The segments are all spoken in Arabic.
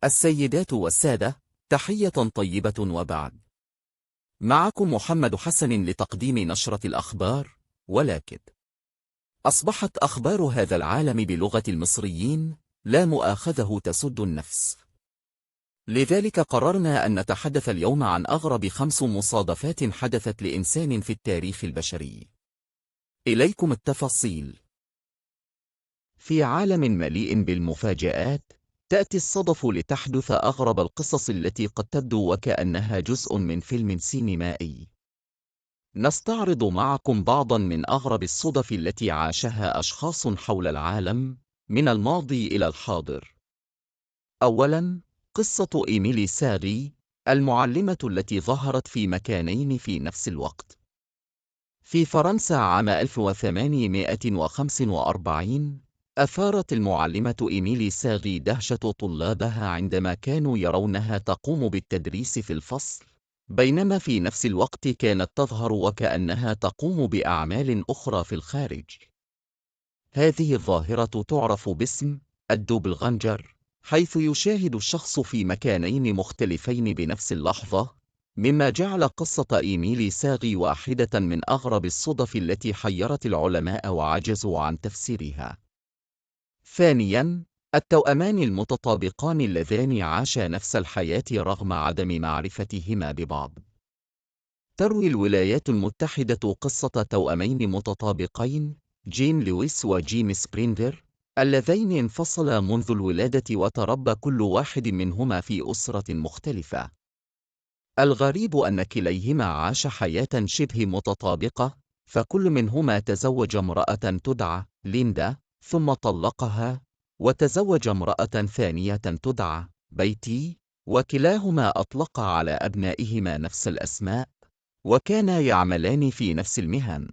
السيدات والسادة، تحية طيبة وبعد. معكم محمد حسن لتقديم نشرة الأخبار. ولكن أصبحت أخبار هذا العالم بلغة المصريين لا مؤاخذه تسد النفس. لذلك قررنا أن نتحدث اليوم عن أغرب 5 مصادفات حدثت لإنسان في التاريخ البشري. إليكم التفاصيل. في عالم مليء بالمفاجآت، تأتي الصدف لتحدث أغرب القصص التي قد تبدو وكأنها جزء من فيلم سينمائي. نستعرض معكم بعضا من أغرب الصدف التي عاشها أشخاص حول العالم من الماضي إلى الحاضر. أولاً، قصة إيميلي ساغي، المعلمة التي ظهرت في مكانين في نفس الوقت. في فرنسا عام 1845 أثارت المعلمة إيميلي ساغي دهشة طلابها عندما كانوا يرونها تقوم بالتدريس في الفصل، بينما في نفس الوقت كانت تظهر وكأنها تقوم بأعمال أخرى في الخارج. هذه الظاهرة تعرف باسم الدوبلغانجر، حيث يشاهد الشخص في مكانين مختلفين بنفس اللحظة، مما جعل قصة إيميلي ساغي واحدة من أغرب الصدف التي حيرت العلماء وعجزوا عن تفسيرها. ثانياً، التوأمان المتطابقان اللذان عاشا نفس الحياة رغم عدم معرفتهما ببعض. تروي الولايات المتحدة قصة توأمين متطابقين، جين لويس وجيمس بريندر، اللذين انفصلا منذ الولادة وتربى كل واحد منهما في أسرة مختلفة. الغريب أن كليهما عاش حياة شبه متطابقة، فكل منهما تزوج امرأة تدعى ليندا ثم طلقها، وتزوج امرأة ثانية تدعى بيتي، وكلاهما أطلق على أبنائهما نفس الأسماء، وكانا يعملان في نفس المهن.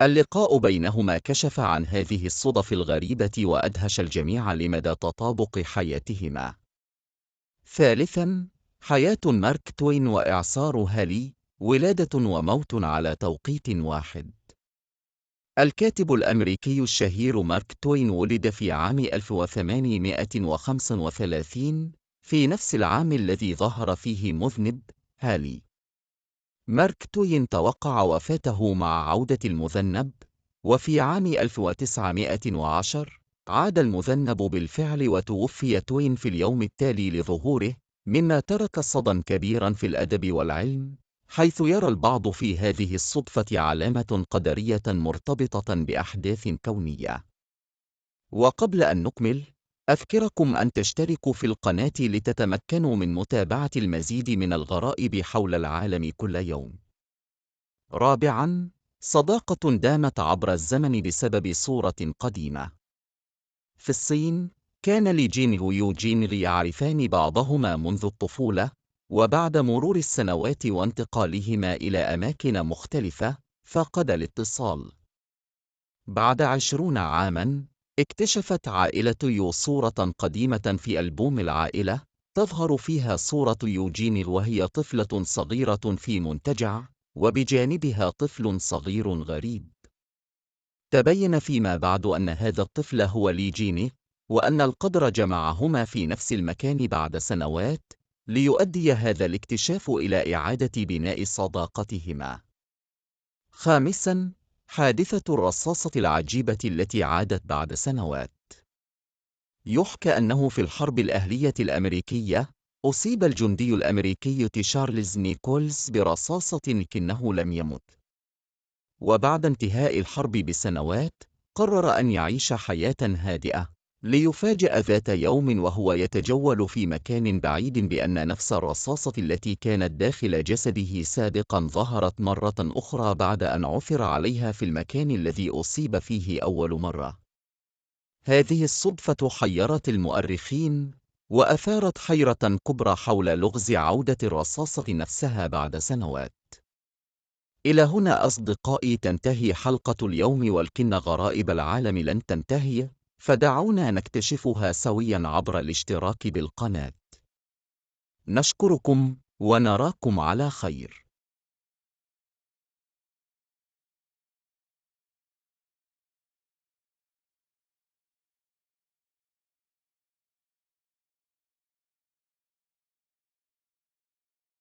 اللقاء بينهما كشف عن هذه الصدف الغريبة وأدهش الجميع لمدى تطابق حياتهما. ثالثاً، حياة مارك توين وإعصار هالي، ولادة وموت على توقيت واحد. الكاتب الأمريكي الشهير مارك توين ولد في عام 1835 في نفس العام الذي ظهر فيه مذنب هالي. مارك توين توقع وفاته مع عودة المذنب، وفي عام 1910 عاد المذنب بالفعل وتوفي توين في اليوم التالي لظهوره، مما ترك صدى كبيرا في الأدب والعلم، حيث يرى البعض في هذه الصدفة علامة قدرية مرتبطة بأحداث كونية. وقبل أن نكمل، أذكركم أن تشتركوا في القناة لتتمكنوا من متابعة المزيد من الغرائب حول العالم كل يوم. رابعاً، صداقة دامت عبر الزمن بسبب صورة قديمة. في الصين، كان لي جين ويوجين يعرفان بعضهما منذ الطفولة، وبعد مرور السنوات وانتقالهما إلى أماكن مختلفة، فقد الاتصال. بعد 20 عاماً، اكتشفت عائلة يو صورة قديمة في ألبوم العائلة، تظهر فيها صورة يوجين وهي طفلة صغيرة في منتجع، وبجانبها طفل صغير غريب. تبين فيما بعد أن هذا الطفل هو لي جيني، وأن القدر جمعهما في نفس المكان بعد سنوات، ليؤدي هذا الاكتشاف إلى إعادة بناء صداقتهما. خامساً، حادثة الرصاصة العجيبة التي عادت بعد سنوات. يحكى أنه في الحرب الأهلية الأمريكية، أصيب الجندي الأمريكي تشارلز نيكولز برصاصة لكنه لم يمت. وبعد انتهاء الحرب بسنوات، قرر أن يعيش حياة هادئة، ليفاجأ ذات يوم وهو يتجول في مكان بعيد بأن نفس الرصاصة التي كانت داخل جسده سابقاً ظهرت مرة أخرى بعد أن عثر عليها في المكان الذي أصيب فيه أول مرة. هذه الصدفة حيرت المؤرخين، وأثارت حيرة كبرى حول لغز عودة الرصاصة نفسها بعد سنوات. إلى هنا أصدقائي تنتهي حلقة اليوم، ولكن غرائب العالم لن تنتهي، فدعونا نكتشفها سوياً عبر الاشتراك بالقناة. نشكركم ونراكم على خير.